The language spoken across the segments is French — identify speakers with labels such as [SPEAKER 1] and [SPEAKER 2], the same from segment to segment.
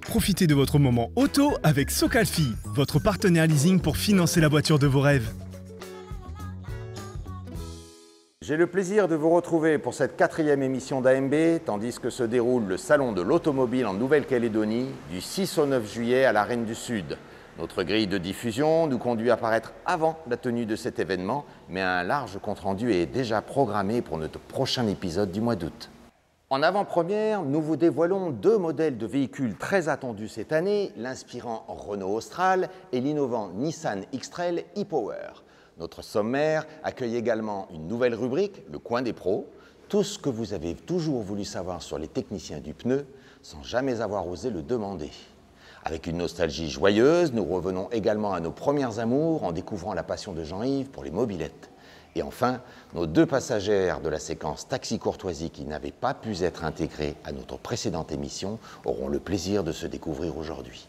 [SPEAKER 1] Profitez de votre moment auto avec Socalfi, votre partenaire leasing pour financer la voiture de vos rêves.
[SPEAKER 2] J'ai le plaisir de vous retrouver pour cette 4e émission d'AMB, tandis que se déroule le Salon de l'Automobile en Nouvelle-Calédonie du 6 au 9 juillet à la Reine du Sud. Notre grille de diffusion nous conduit à paraître avant la tenue de cet événement, mais un large compte-rendu est déjà programmé pour notre prochain épisode du mois d'août. En avant-première, nous vous dévoilons 2 modèles de véhicules très attendus cette année, l'inspirant Renault Austral et l'innovant Nissan X-Trail e-Power. Notre sommaire accueille également une nouvelle rubrique, le coin des pros, tout ce que vous avez toujours voulu savoir sur les techniciens du pneu sans jamais avoir osé le demander. Avec une nostalgie joyeuse, nous revenons également à nos premières amours en découvrant la passion de Jean-Yves pour les mobylettes. Et enfin, nos 2 passagères de la séquence Taxi Courtoisie qui n'avaient pas pu être intégrées à notre précédente émission auront le plaisir de se découvrir aujourd'hui.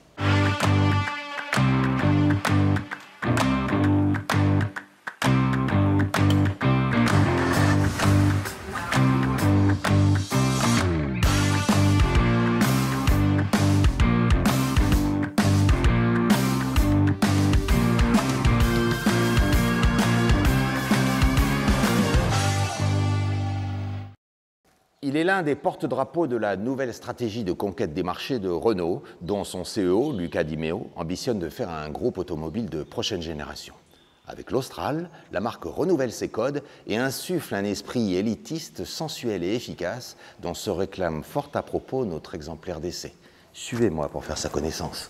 [SPEAKER 2] Il est l'un des porte-drapeaux de la nouvelle stratégie de conquête des marchés de Renault, dont son CEO, Luca Di Meo, ambitionne de faire un groupe automobile de prochaine génération. Avec l'Austral, la marque renouvelle ses codes et insuffle un esprit élitiste, sensuel et efficace, dont se réclame fort à propos notre exemplaire d'essai. Suivez-moi pour faire sa connaissance.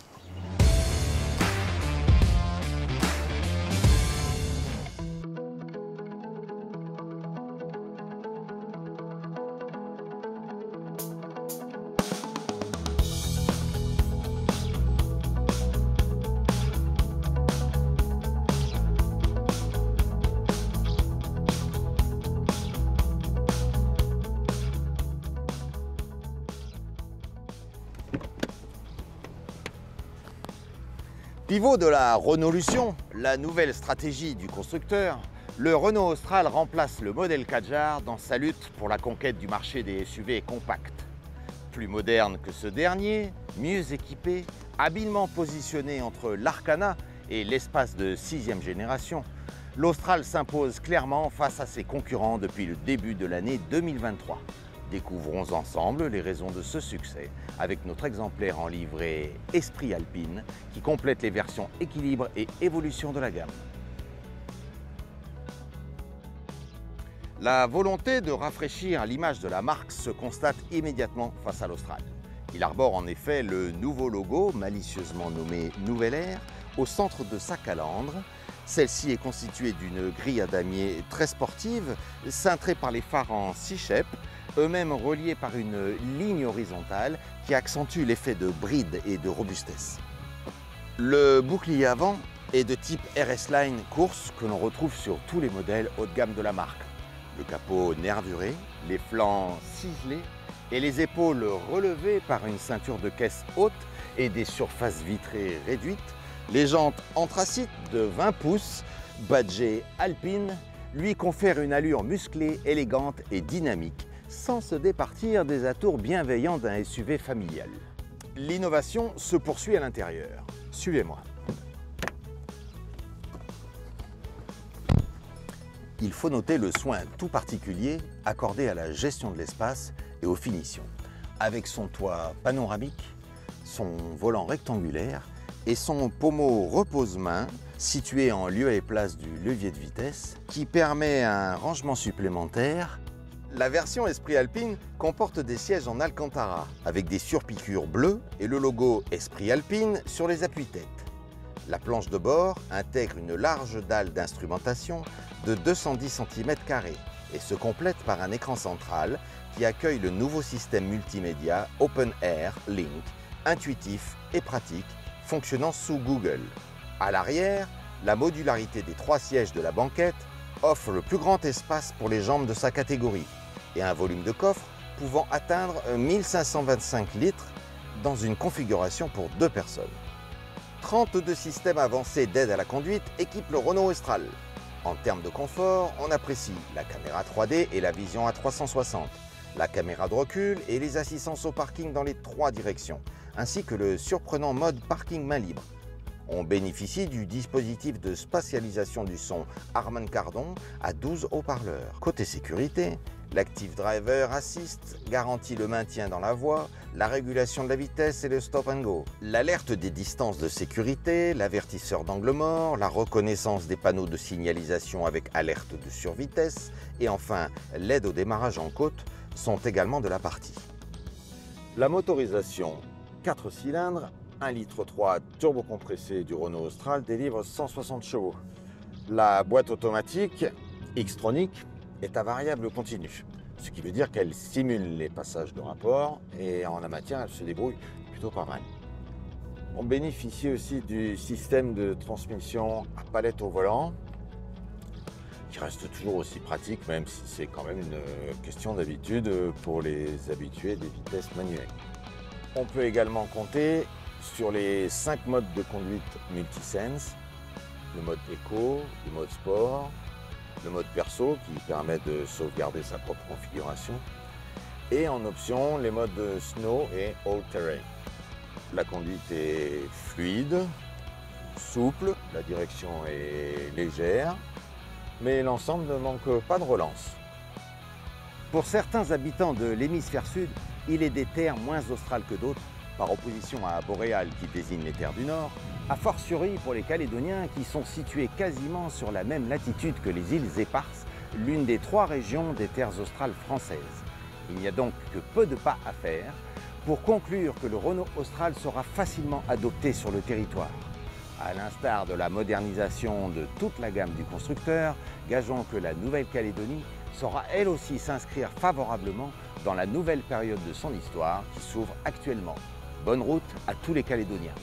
[SPEAKER 2] Pivot de la Renaulution, la nouvelle stratégie du constructeur, le Renault Austral remplace le modèle Kadjar dans sa lutte pour la conquête du marché des SUV compacts. Plus moderne que ce dernier, mieux équipé, habilement positionné entre l'Arcana et l'espace de 6e génération, l'Austral s'impose clairement face à ses concurrents depuis le début de l'année 2023. Découvrons ensemble les raisons de ce succès avec notre exemplaire en livrée Esprit Alpine qui complète les versions équilibre et évolution de la gamme. La volonté de rafraîchir l'image de la marque se constate immédiatement face à l'Austral. Il arbore en effet le nouveau logo, malicieusement nommé Nouvelle Ère, au centre de sa calandre. Celle-ci est constituée d'une grille à damier très sportive, cintrée par les phares en 6 shapes, eux-mêmes reliés par une ligne horizontale qui accentue l'effet de bride et de robustesse. Le bouclier avant est de type RS Line course que l'on retrouve sur tous les modèles haut de gamme de la marque. Le capot nervuré, les flancs ciselés et les épaules relevées par une ceinture de caisse haute et des surfaces vitrées réduites, les jantes anthracites de 20 pouces, badgées Alpine, lui confèrent une allure musclée, élégante et dynamique, sans se départir des atours bienveillants d'un SUV familial. L'innovation se poursuit à l'intérieur. Suivez-moi. Il faut noter le soin tout particulier accordé à la gestion de l'espace et aux finitions. Avec son toit panoramique, son volant rectangulaire et son pommeau repose-main situé en lieu et place du levier de vitesse qui permet un rangement supplémentaire. La version Esprit Alpine comporte des sièges en Alcantara avec des surpiqûres bleues et le logo Esprit Alpine sur les appuis-têtes. La planche de bord intègre une large dalle d'instrumentation de 210 cm² et se complète par un écran central qui accueille le nouveau système multimédia Open Air Link, intuitif et pratique, fonctionnant sous Google. À l'arrière, la modularité des 3 sièges de la banquette offre le plus grand espace pour les jambes de sa catégorie et un volume de coffre pouvant atteindre 1525 litres dans une configuration pour 2 personnes. 32 systèmes avancés d'aide à la conduite équipent le Renault Austral. En termes de confort, on apprécie la caméra 3D et la vision à 360, la caméra de recul et les assistances au parking dans les 3 directions, ainsi que le surprenant mode parking main libre. On bénéficie du dispositif de spatialisation du son Harman Kardon à 12 haut-parleurs. Côté sécurité, l'Active Driver Assist garantit le maintien dans la voie, la régulation de la vitesse et le stop and go. L'alerte des distances de sécurité, l'avertisseur d'angle mort, la reconnaissance des panneaux de signalisation avec alerte de survitesse et enfin l'aide au démarrage en côte sont également de la partie. La motorisation 4 cylindres, 1,3 litre turbocompressé du Renault Austral délivre 160 chevaux. La boîte automatique Xtronic est à variable continue, ce qui veut dire qu'elle simule les passages de rapport et en la matière, elle se débrouille plutôt pas mal. On bénéficie aussi du système de transmission à palette au volant, qui reste toujours aussi pratique, même si c'est quand même une question d'habitude pour les habitués des vitesses manuelles. On peut également compter sur les 5 modes de conduite multisense, le mode éco, le mode sport, le mode perso qui permet de sauvegarder sa propre configuration et en option les modes snow et all terrain. La conduite est fluide, souple, la direction est légère, mais l'ensemble ne manque pas de relance. Pour certains habitants de l'hémisphère sud, il est des terres moins australes que d'autres, par opposition à Boréal qui désigne les terres du nord, a fortiori pour les Calédoniens qui sont situés quasiment sur la même latitude que les îles Éparses, l'une des 3 régions des terres australes françaises. Il n'y a donc que peu de pas à faire pour conclure que le Renault Austral sera facilement adopté sur le territoire. À l'instar de la modernisation de toute la gamme du constructeur, gageons que la Nouvelle-Calédonie saura elle aussi s'inscrire favorablement dans la nouvelle période de son histoire qui s'ouvre actuellement. Bonne route à tous les Calédoniens.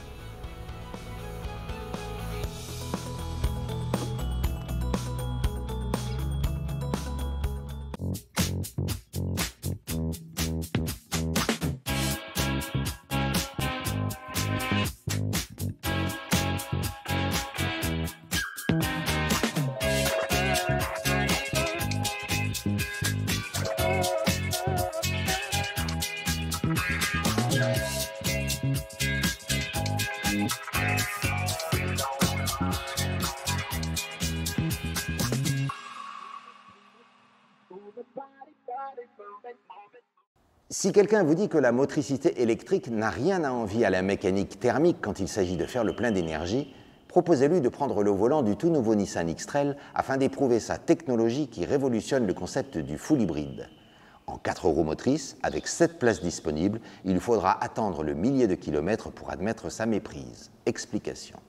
[SPEAKER 2] Si quelqu'un vous dit que la motricité électrique n'a rien à envier à la mécanique thermique quand il s'agit de faire le plein d'énergie, proposez-lui de prendre le volant du tout nouveau Nissan X-Trail afin d'éprouver sa technologie qui révolutionne le concept du full hybride. En 4 roues motrices, avec 7 places disponibles, il lui faudra attendre le millier de kilomètres pour admettre sa méprise. Explication.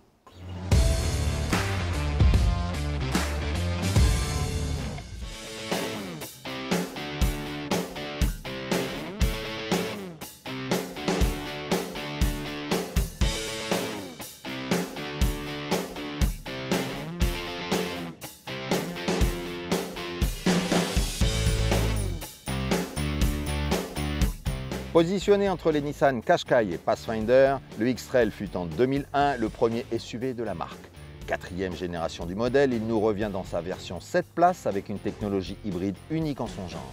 [SPEAKER 2] Positionné entre les Nissan Qashqai et Pathfinder, le X-Trail fut en 2001 le premier SUV de la marque. 4e génération du modèle, il nous revient dans sa version 7 places avec une technologie hybride unique en son genre.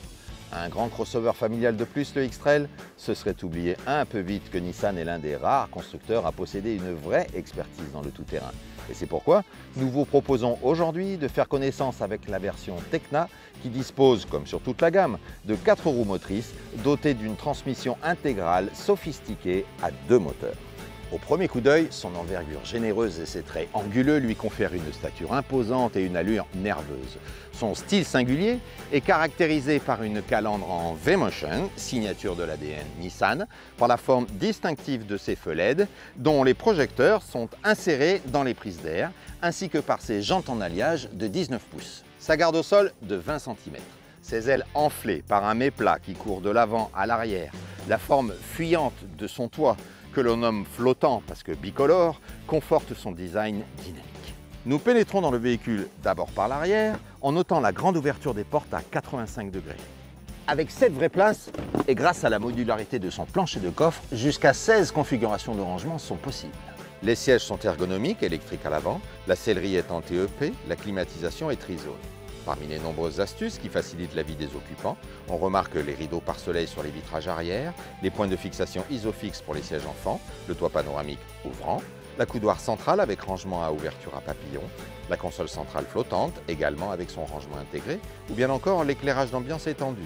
[SPEAKER 2] Un grand crossover familial de plus, le X-Trail, ce serait oublier un peu vite que Nissan est l'un des rares constructeurs à posséder une vraie expertise dans le tout-terrain. Et c'est pourquoi nous vous proposons aujourd'hui de faire connaissance avec la version Tekna qui dispose, comme sur toute la gamme, de 4 roues motrices dotées d'une transmission intégrale sophistiquée à 2 moteurs. Au premier coup d'œil, son envergure généreuse et ses traits anguleux lui confèrent une stature imposante et une allure nerveuse. Son style singulier est caractérisé par une calandre en V-Motion, signature de l'ADN Nissan, par la forme distinctive de ses feux LED, dont les projecteurs sont insérés dans les prises d'air, ainsi que par ses jantes en alliage de 19 pouces. Sa garde au sol de 20 cm. Ses ailes enflées par un méplat qui court de l'avant à l'arrière, la forme fuyante de son toit, que l'on nomme flottant parce que bicolore, conforte son design dynamique. Nous pénétrons dans le véhicule d'abord par l'arrière, en notant la grande ouverture des portes à 85 degrés. Avec 7 vraies places, et grâce à la modularité de son plancher de coffre, jusqu'à 16 configurations de rangement sont possibles. Les sièges sont ergonomiques, électriques à l'avant, la sellerie est en TEP, la climatisation est trisone. Parmi les nombreuses astuces qui facilitent la vie des occupants, on remarque les rideaux pare-soleil sur les vitrages arrière, les points de fixation isofix pour les sièges enfants, le toit panoramique ouvrant, la coudoir centrale avec rangement à ouverture à papillon, la console centrale flottante, également avec son rangement intégré, ou bien encore l'éclairage d'ambiance étendu.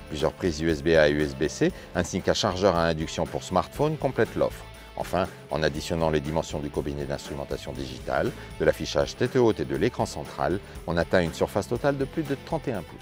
[SPEAKER 2] Plusieurs prises USB-A et USB-C, ainsi qu'un chargeur à induction pour smartphone complètent l'offre. Enfin, en additionnant les dimensions du combiné d'instrumentation digitale, de l'affichage tête haute et de l'écran central, on atteint une surface totale de plus de 31 pouces.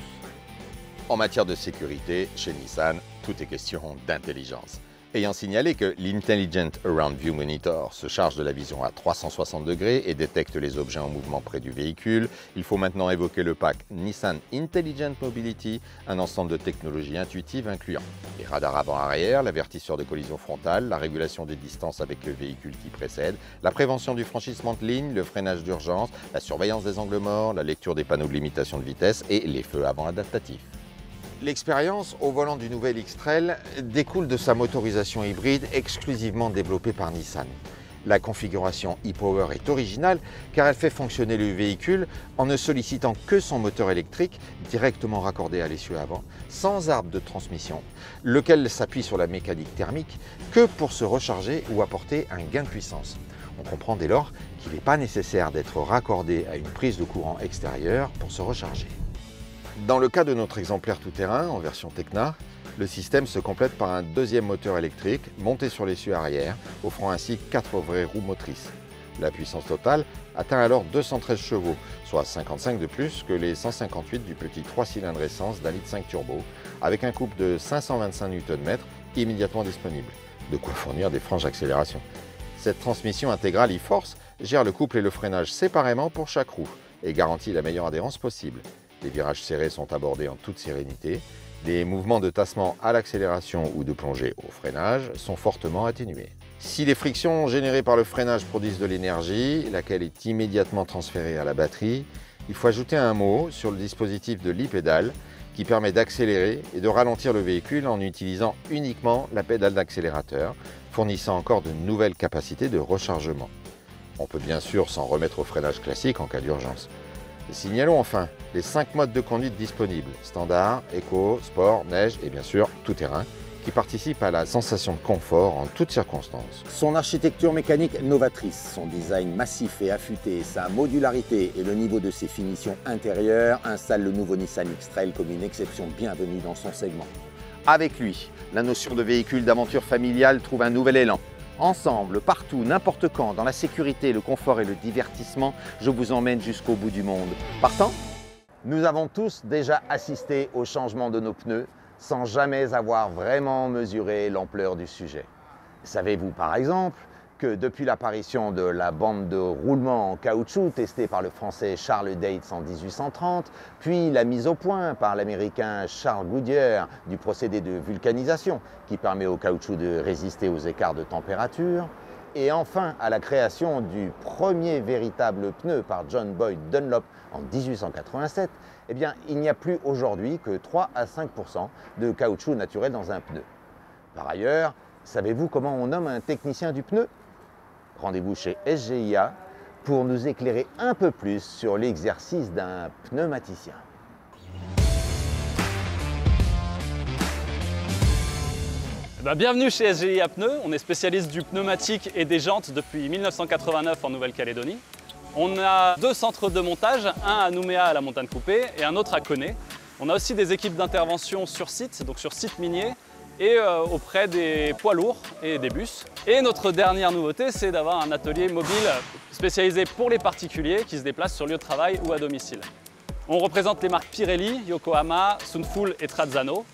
[SPEAKER 2] En matière de sécurité, chez Nissan, tout est question d'intelligence. Ayant signalé que l'Intelligent Around View Monitor se charge de la vision à 360 degrés et détecte les objets en mouvement près du véhicule, il faut maintenant évoquer le pack Nissan Intelligent Mobility, un ensemble de technologies intuitives incluant les radars avant-arrière, l'avertisseur de collision frontale, la régulation des distances avec le véhicule qui précède, la prévention du franchissement de ligne, le freinage d'urgence, la surveillance des angles morts, la lecture des panneaux de limitation de vitesse et les feux avant adaptatifs. L'expérience au volant du nouvel X-Trail découle de sa motorisation hybride exclusivement développée par Nissan. La configuration e-Power est originale car elle fait fonctionner le véhicule en ne sollicitant que son moteur électrique directement raccordé à l'essieu avant, sans arbre de transmission, lequel s'appuie sur la mécanique thermique que pour se recharger ou apporter un gain de puissance. On comprend dès lors qu'il n'est pas nécessaire d'être raccordé à une prise de courant extérieure pour se recharger. Dans le cas de notre exemplaire tout-terrain en version Tecna, le système se complète par un deuxième moteur électrique monté sur l'essieu arrière, offrant ainsi 4 vraies roues motrices. La puissance totale atteint alors 213 chevaux, soit 55 de plus que les 158 du petit 3 cylindres essence d'un litre 5 turbo, avec un couple de 525 Nm immédiatement disponible. De quoi fournir des franches accélérations. Cette transmission intégrale e-Force gère le couple et le freinage séparément pour chaque roue et garantit la meilleure adhérence possible. Les virages serrés sont abordés en toute sérénité. Les mouvements de tassement à l'accélération ou de plongée au freinage sont fortement atténués. Si les frictions générées par le freinage produisent de l'énergie, laquelle est immédiatement transférée à la batterie, il faut ajouter un mot sur le dispositif de l'e-pédale qui permet d'accélérer et de ralentir le véhicule en utilisant uniquement la pédale d'accélérateur, fournissant encore de nouvelles capacités de rechargement. On peut bien sûr s'en remettre au freinage classique en cas d'urgence. Signalons enfin les 5 modes de conduite disponibles, standard, éco, sport, neige et bien sûr tout-terrain, qui participent à la sensation de confort en toutes circonstances.
[SPEAKER 3] Son architecture mécanique novatrice, son design massif et affûté, sa modularité et le niveau de ses finitions intérieures installent le nouveau Nissan X-Trail comme une exception bienvenue dans son segment.
[SPEAKER 2] Avec lui, la notion de véhicule d'aventure familiale trouve un nouvel élan. Ensemble, partout, n'importe quand, dans la sécurité, le confort et le divertissement, je vous emmène jusqu'au bout du monde. Partant ?
[SPEAKER 3] Nous avons tous déjà assisté au changement de nos pneus sans jamais avoir vraiment mesuré l'ampleur du sujet. Savez-vous par exemple que depuis l'apparition de la bande de roulement en caoutchouc testée par le français Charles Dates en 1830, puis la mise au point par l'américain Charles Goodyear du procédé de vulcanisation qui permet au caoutchouc de résister aux écarts de température, et enfin à la création du premier véritable pneu par John Boyd Dunlop en 1887, eh bien, il n'y a plus aujourd'hui que 3 à 5% de caoutchouc naturel dans un pneu. Par ailleurs, savez-vous comment on nomme un technicien du pneu ? Rendez-vous chez SGIA pour nous éclairer un peu plus sur l'exercice d'un pneumaticien.
[SPEAKER 4] Bienvenue chez SGIA Pneus, on est spécialiste du pneumatique et des jantes depuis 1989 en Nouvelle-Calédonie. On a 2 centres de montage, un à Nouméa à la Montagne Coupée et un autre à Koné. On a aussi des équipes d'intervention sur site, donc sur site minier, et auprès des poids lourds et des bus. Et notre dernière nouveauté, c'est d'avoir un atelier mobile spécialisé pour les particuliers qui se déplacent sur lieu de travail ou à domicile. On représente les marques Pirelli, Yokohama, Sunfull et Trazzano.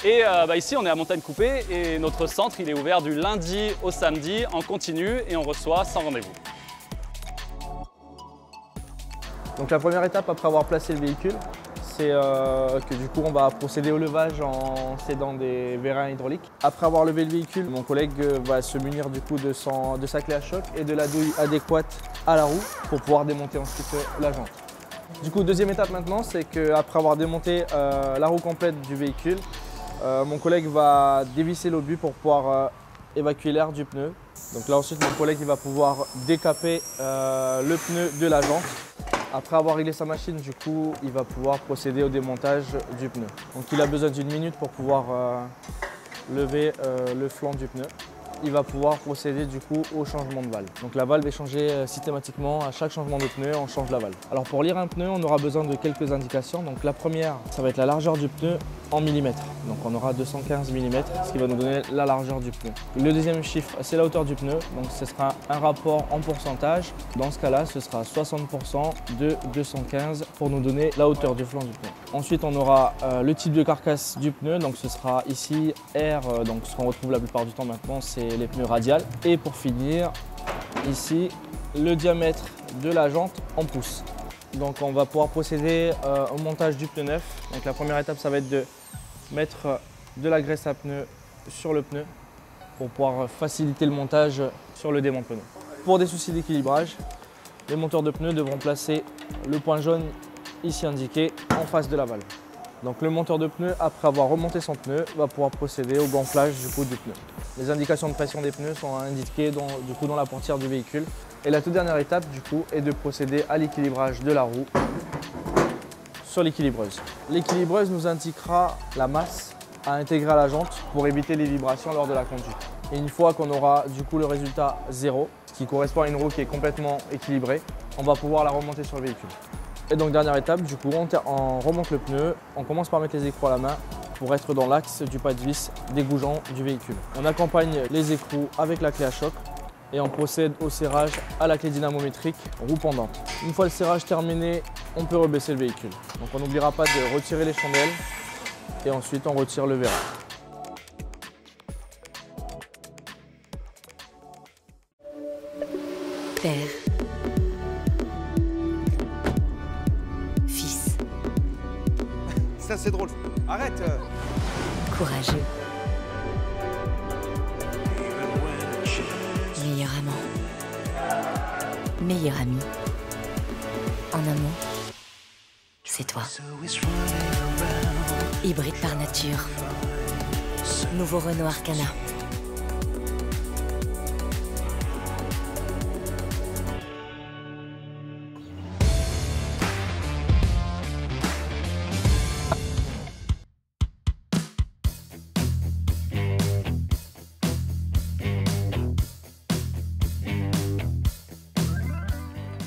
[SPEAKER 4] Et ici, on est à Montagne Coupée et notre centre il est ouvert du lundi au samedi en continu et on reçoit sans rendez-vous.
[SPEAKER 5] Donc la première étape après avoir placé le véhicule, c'est que du coup on va procéder au levage en s'aidant des vérins hydrauliques. Après avoir levé le véhicule, mon collègue va se munir du coup de sa clé à choc et de la douille adéquate à la roue pour pouvoir démonter ensuite la jante. Du coup, deuxième étape maintenant, c'est qu'après avoir démonté la roue complète du véhicule, mon collègue va dévisser l'obus pour pouvoir évacuer l'air du pneu. Donc là ensuite mon collègue il va pouvoir décaper le pneu de la jante Après avoir réglé sa machine, du coup, il va pouvoir procéder au démontage du pneu. Donc il a besoin d'une minute pour pouvoir lever le flanc du pneu. Il va pouvoir procéder du coup au changement de valve. Donc la valve est changée systématiquement à chaque changement de pneu, on change la valve. Alors pour lire un pneu, on aura besoin de quelques indications. Donc la première, ça va être la largeur du pneu en millimètres. Donc on aura 215 mm, ce qui va nous donner la largeur du pneu. Le deuxième chiffre, c'est la hauteur du pneu. Donc ce sera un rapport en pourcentage. Dans ce cas-là, ce sera 60% de 215 pour nous donner la hauteur du flanc du pneu. Ensuite, on aura le type de carcasse du pneu. Donc ce sera ici R, donc ce qu'on retrouve la plupart du temps maintenant, c'est les pneus radiales. Et pour finir, ici, le diamètre de la jante en pouces. Donc on va pouvoir procéder au montage du pneu neuf. Donc la première étape, ça va être de mettre de la graisse à pneu sur le pneu pour pouvoir faciliter le montage sur le démont pneu. Pour des soucis d'équilibrage, les monteurs de pneus devront placer le point jaune ici indiqué en face de la valve. Donc le monteur de pneus, après avoir remonté son pneu, va pouvoir procéder au gonflage du pneu. Les indications de pression des pneus sont indiquées dans la portière du véhicule. Et la toute dernière étape du coup est de procéder à l'équilibrage de la roue sur l'équilibreuse. L'équilibreuse nous indiquera la masse à intégrer à la jante pour éviter les vibrations lors de la conduite. Et une fois qu'on aura du coup le résultat 0, qui correspond à une roue qui est complètement équilibrée, on va pouvoir la remonter sur le véhicule. Et donc dernière étape, du coup on remonte le pneu, on commence par mettre les écrous à la main pour être dans l'axe du pas de vis dégoûtant du véhicule. On accompagne les écrous avec la clé à choc et on procède au serrage à la clé dynamométrique roue pendante. Une fois le serrage terminé, on peut rebaisser le véhicule. Donc on n'oubliera pas de retirer les chandelles et ensuite on retire le verrou.
[SPEAKER 6] Père. Fils.
[SPEAKER 2] Ça c'est drôle. Arrête.
[SPEAKER 6] Courageux. Meilleur amant. Meilleur ami. En amour, c'est toi. Hybride par nature. Nouveau Renault Arcana.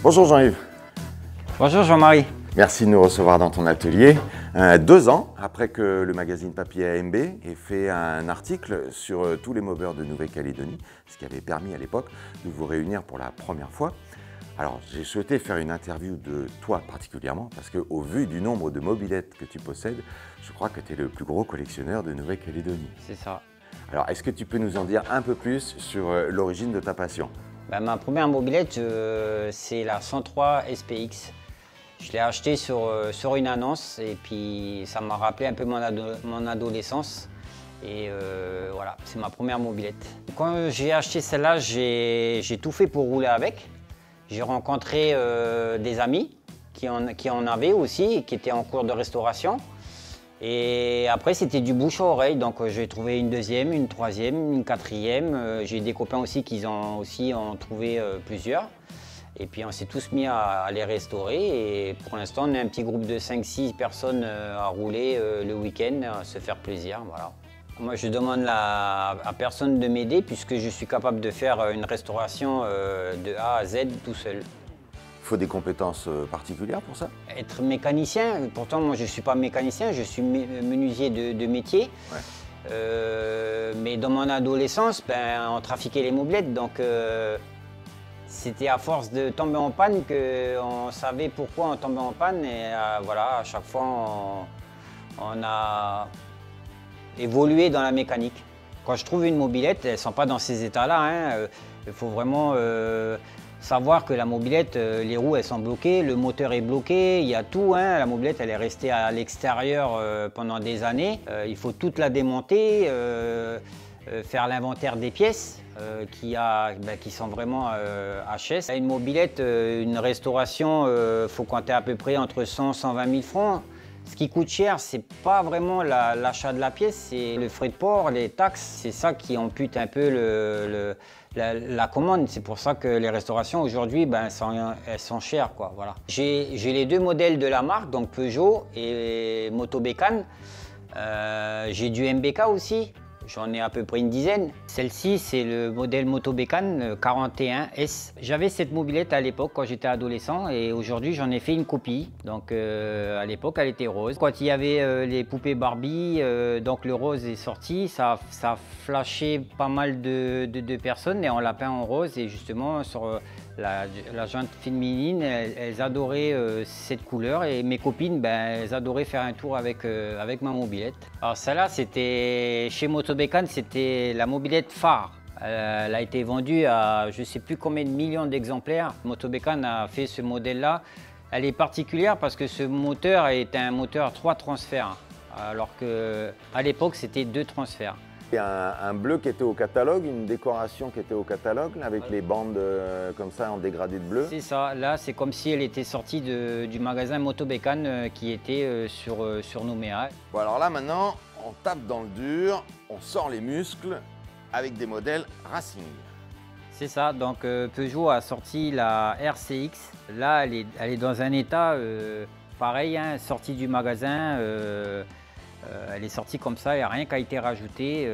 [SPEAKER 2] Bonjour Jean-Yves.
[SPEAKER 7] Bonjour Jean-Marie.
[SPEAKER 2] Merci de nous recevoir dans ton atelier. 2 ans après que le magazine papier AMB ait fait un article sur tous les mobeurs de Nouvelle-Calédonie, ce qui avait permis à l'époque de vous réunir pour la première fois. Alors j'ai souhaité faire une interview de toi particulièrement parce qu'au vu du nombre de mobylettes que tu possèdes, je crois que tu es le plus gros collectionneur de Nouvelle-Calédonie.
[SPEAKER 7] C'est ça.
[SPEAKER 2] Alors est-ce que tu peux nous en dire un peu plus sur l'origine de ta passion?
[SPEAKER 7] Ma première mobylette, c'est la 103 SPX. Je l'ai achetée sur une annonce et puis ça m'a rappelé un peu mon adolescence. Et voilà, c'est ma première mobylette. Quand j'ai acheté celle-là, j'ai tout fait pour rouler avec. J'ai rencontré des amis qui en avaient aussi et qui étaient en cours de restauration. Et après, c'était du bouche à oreille. Donc, j'ai trouvé une deuxième, une troisième, une quatrième. J'ai des copains aussi qui ont trouvé plusieurs. Et puis, on s'est tous mis à les restaurer. Et pour l'instant, on est un petit groupe de 5-6 personnes à rouler le week-end, à se faire plaisir. Voilà. Moi, je demande à personne de m'aider puisque je suis capable de faire une restauration de A à Z tout seul.
[SPEAKER 2] Il faut des compétences particulières pour ça?
[SPEAKER 7] Être mécanicien, pourtant moi je ne suis pas mécanicien, je suis menuisier de métier. Ouais. Mais dans mon adolescence, on trafiquait les moblettes, donc c'était à force de tomber en panne qu'on savait pourquoi on tombait en panne. Et voilà, à chaque fois on a évolué dans la mécanique. Quand je trouve une mobilette, elles ne sont pas dans ces états-là. Hein. Il faut vraiment savoir que la mobilette, les roues elles sont bloquées, le moteur est bloqué, il y a tout. Hein. La mobilette elle est restée à l'extérieur pendant des années. Il faut toute la démonter, faire l'inventaire des pièces qui sont vraiment HS. Une mobilette, une restauration, faut compter à peu près entre 100 et 120 000 francs. Ce qui coûte cher, c'est pas vraiment l'achat de la pièce, c'est le frais de port, les taxes. C'est ça qui ampute un peu la commande. C'est pour ça que les restaurations aujourd'hui, ben, elles sont chères, quoi, voilà. J'ai les deux modèles de la marque, donc Peugeot et Moto Bécane. J'ai du MBK aussi. J'en ai à peu près une dizaine. Celle-ci, c'est le modèle Moto Bécane 41S. J'avais cette mobilette à l'époque quand j'étais adolescent et aujourd'hui j'en ai fait une copie. Donc à l'époque elle était rose. Quand il y avait les poupées Barbie, donc le rose est sorti, ça a flashé pas mal de personnes et on l'a peint en rose. Et justement sur la gente féminine, elles adoraient cette couleur et mes copines, ben, elles adoraient faire un tour avec ma mobilette. Alors celle-là, c'était chez Moto Bécane, c'était la mobilette phare. Elle a été vendue à je ne sais plus combien de millions d'exemplaires. Moto Bécane a fait ce modèle-là. Elle est particulière parce que ce moteur est un moteur 3 transferts, alors qu'à l'époque, c'était 2 transferts.
[SPEAKER 3] Il y a un bleu qui était au catalogue, une décoration qui était au catalogue, avec les bandes comme ça en dégradé de bleu.
[SPEAKER 7] C'est ça, là c'est comme si elle était sortie du magasin Moto Bécane qui était sur Nouméa.
[SPEAKER 3] Bon, alors là maintenant, on tape dans le dur, on sort les muscles avec des modèles Racing.
[SPEAKER 7] C'est ça, donc Peugeot a sorti la RCX. Là elle est dans un état pareil, hein, sortie du magasin. Elle est sortie comme ça, il n'y a rien qui a été rajouté.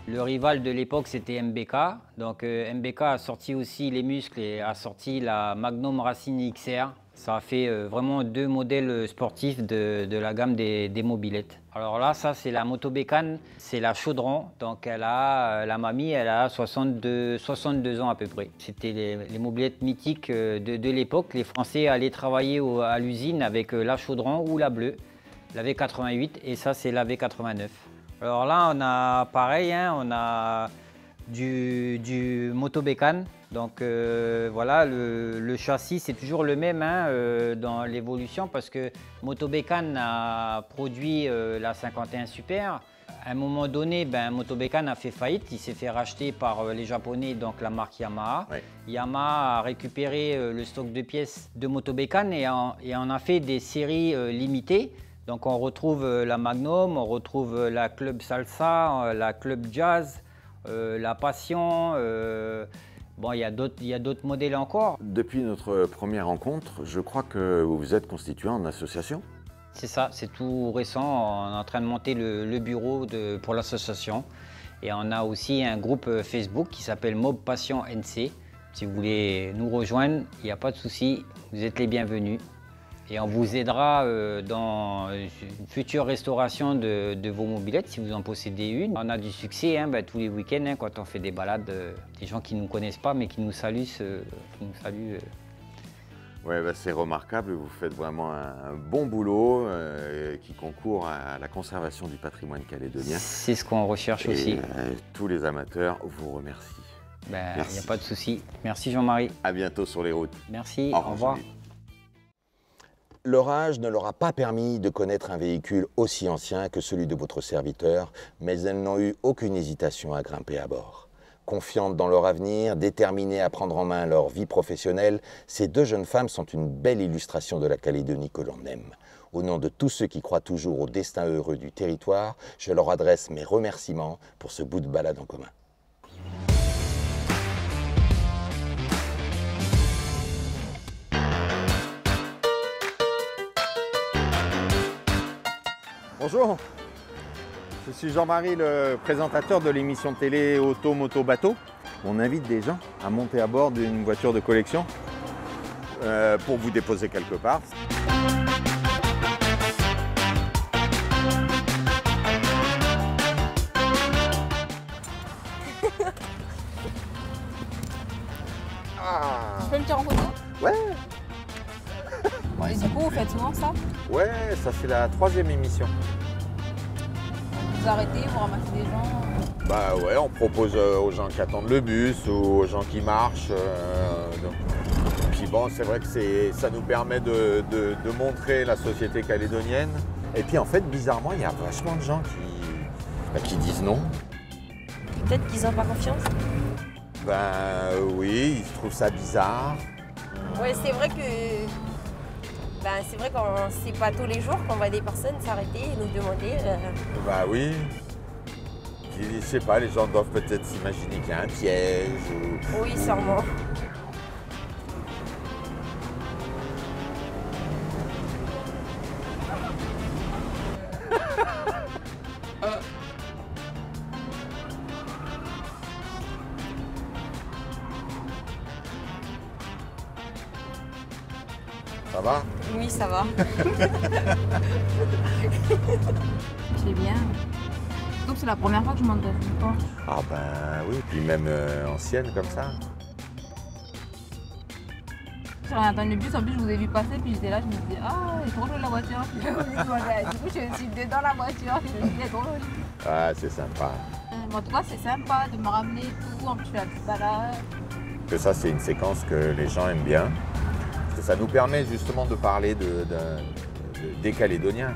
[SPEAKER 7] Le rival de l'époque, c'était MBK. Donc MBK a sorti aussi les muscles et a sorti la Magnum Racing XR. Ça a fait vraiment 2 modèles sportifs de la gamme des mobilettes. Alors là, ça c'est la Moto Bécane, c'est la chaudron. Donc la mamie, elle a 62 ans à peu près. C'était les mobilettes mythiques de l'époque. Les Français allaient travailler à l'usine avec la chaudron ou la bleue. La V88 et ça c'est la V89. Alors là on a pareil, hein, on a du Moto Bécane. Donc voilà, le châssis c'est toujours le même hein, dans l'évolution parce que Moto Bécane a produit la 51 Super. À un moment donné, ben, Moto Bécane a fait faillite, il s'est fait racheter par les Japonais, donc la marque Yamaha. Oui. Yamaha a récupéré le stock de pièces de Moto Bécane et on a fait des séries limitées. Donc on retrouve la Magnum, on retrouve la Club Salsa, la Club Jazz, la Passion. Bon, il y a d'autres modèles encore. Depuis notre première rencontre, je crois que vous vous êtes constitué en association. C'est ça, c'est tout récent. On est en train de monter le bureau pour l'association. Et on a aussi un groupe Facebook qui s'appelle Mob Passion NC. Si vous voulez nous rejoindre, il n'y a pas de souci, vous êtes les bienvenus. Et on vous aidera dans une future restauration de vos mobilettes si vous en possédez une. On a du succès hein, tous les week-ends hein, quand on fait des balades, des gens qui ne nous connaissent pas mais qui nous saluent.
[SPEAKER 3] Ouais, bah, c'est remarquable, vous faites vraiment un bon boulot qui concourt à la conservation du patrimoine calédonien.
[SPEAKER 7] C'est ce qu'on recherche aussi.
[SPEAKER 3] Tous les amateurs vous remercient.
[SPEAKER 7] Il n'y a pas de souci. Merci Jean-Marie.
[SPEAKER 3] À bientôt sur les routes.
[SPEAKER 7] Merci, au revoir.
[SPEAKER 2] Leur âge ne leur a pas permis de connaître un véhicule aussi ancien que celui de votre serviteur, mais elles n'ont eu aucune hésitation à grimper à bord. Confiantes dans leur avenir, déterminées à prendre en main leur vie professionnelle, ces 2 jeunes femmes sont une belle illustration de la Calédonie que l'on aime. Au nom de tous ceux qui croient toujours au destin heureux du territoire, je leur adresse mes remerciements pour ce bout de balade en commun.
[SPEAKER 3] Bonjour, je suis Jean-Marie, le présentateur de l'émission de télé Auto, Moto, Bateau. On invite des gens à monter à bord d'une voiture de collection pour vous déposer quelque part.
[SPEAKER 8] Tu peux me tirer en photo?
[SPEAKER 3] Ouais.
[SPEAKER 8] Bon, et du coup, vous faites souvent ça?
[SPEAKER 3] Ouais, ça c'est la 3e émission.
[SPEAKER 8] Vous arrêtez, vous ramassez des gens?
[SPEAKER 3] Bah ouais, on propose aux gens qui attendent le bus ou aux gens qui marchent. Puis bon, c'est vrai que ça nous permet de montrer la société calédonienne. Et puis en fait, bizarrement, il y a vachement de gens qui disent non.
[SPEAKER 8] Peut-être qu'ils n'ont pas confiance?
[SPEAKER 3] Ben oui, ils trouvent ça bizarre.
[SPEAKER 8] Ouais, c'est vrai que... c'est vrai qu'on c'est pas tous les jours qu'on voit des personnes s'arrêter et nous demander.
[SPEAKER 3] Bah oui. Je sais pas, les gens doivent peut-être s'imaginer qu'il y a un piège ou...
[SPEAKER 8] Oui, sûrement.
[SPEAKER 3] Ça va?
[SPEAKER 8] Oui, ça va.
[SPEAKER 9] C'est bien. Donc c'est la première fois que je monte dans une porte.
[SPEAKER 3] Ah ben oui, puis même ancienne comme ça.
[SPEAKER 9] J'ai rien entendu le bus, en plus je vous ai vu passer, puis j'étais là, je me disais, ah, il est trop joli la voiture. Du coup, je suis dedans la voiture, je me dis, il est trop joli.
[SPEAKER 3] Ah, c'est sympa.
[SPEAKER 9] En tout cas, c'est sympa de me ramener et tout, en plus je suis à petite balade.
[SPEAKER 3] Que ça, c'est une séquence que les gens aiment bien. Parce que ça nous permet justement de parler des Calédoniens.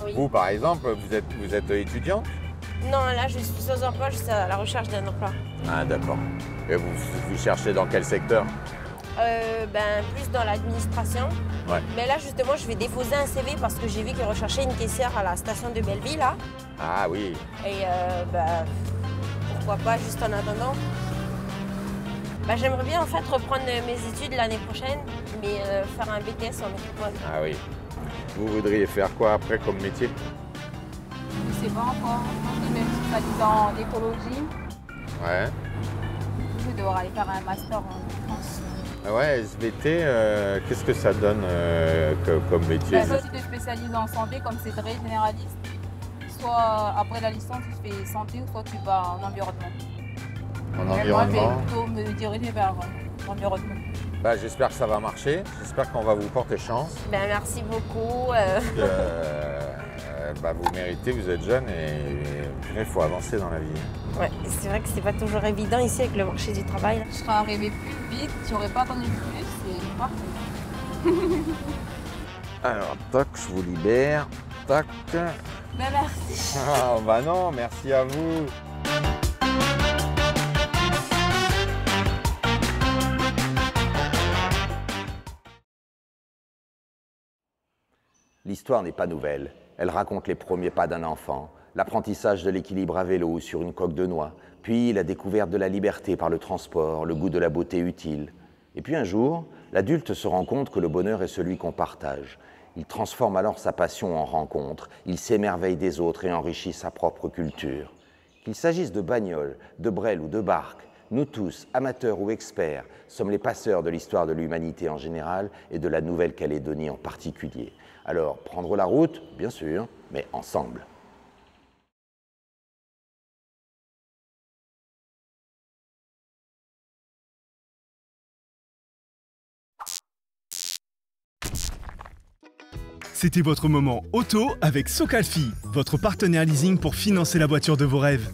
[SPEAKER 8] Oui.
[SPEAKER 3] Vous, par exemple, vous êtes étudiante?
[SPEAKER 8] Non, là, je suis sans emploi, je suis à la recherche d'un emploi.
[SPEAKER 3] Ah, d'accord. Et vous cherchez dans quel secteur?
[SPEAKER 8] Plus dans l'administration.
[SPEAKER 3] Ouais.
[SPEAKER 8] Mais là, justement, je vais déposer un CV parce que j'ai vu qu'ils recherchaient une caissière à la station de Belleville, là.
[SPEAKER 3] Ah oui.
[SPEAKER 8] Et pourquoi pas, juste en attendant. J'aimerais bien, en fait, reprendre mes études l'année prochaine, mais faire un BTS en métropole.
[SPEAKER 3] Ah oui. Vous voudriez faire quoi après comme métier?
[SPEAKER 9] Je sais pas encore, je pense que je vais me spécialiser en écologie.
[SPEAKER 3] Ouais.
[SPEAKER 9] Je vais devoir aller faire un master en France.
[SPEAKER 3] Ah ouais, SVT, qu'est-ce que ça donne comme métier?
[SPEAKER 9] Soit tu te spécialises en santé, comme c'est très généraliste, soit après la licence, tu fais santé, ou soit tu vas en environnement.
[SPEAKER 3] En
[SPEAKER 9] Moi, je
[SPEAKER 3] environnement?
[SPEAKER 9] vais plutôt me diriger vers l'environnement.
[SPEAKER 3] J'espère que ça va marcher, j'espère qu'on va vous porter chance.
[SPEAKER 8] Merci beaucoup.
[SPEAKER 3] Vous méritez, vous êtes jeune et il faut avancer dans la vie.
[SPEAKER 8] Ouais, c'est vrai que c'est pas toujours évident ici avec le marché du travail.
[SPEAKER 9] Je serais arrivée plus vite, j'aurais pas attendu plus, c'est parfait.
[SPEAKER 3] Alors, toc, je vous libère. Tac.
[SPEAKER 9] Merci.
[SPEAKER 3] Ah, bah non, merci à vous.
[SPEAKER 2] L'histoire n'est pas nouvelle. Elle raconte les premiers pas d'un enfant, l'apprentissage de l'équilibre à vélo sur une coque de noix, puis la découverte de la liberté par le transport, le goût de la beauté utile. Et puis un jour, l'adulte se rend compte que le bonheur est celui qu'on partage. Il transforme alors sa passion en rencontre, il s'émerveille des autres et enrichit sa propre culture. Qu'il s'agisse de bagnole, de brel ou de barque, nous tous, amateurs ou experts, sommes les passeurs de l'histoire de l'humanité en général et de la Nouvelle-Calédonie en particulier. Alors, prendre la route, bien sûr, mais ensemble.
[SPEAKER 1] C'était votre moment auto avec Socalfi, votre partenaire leasing pour financer la voiture de vos rêves.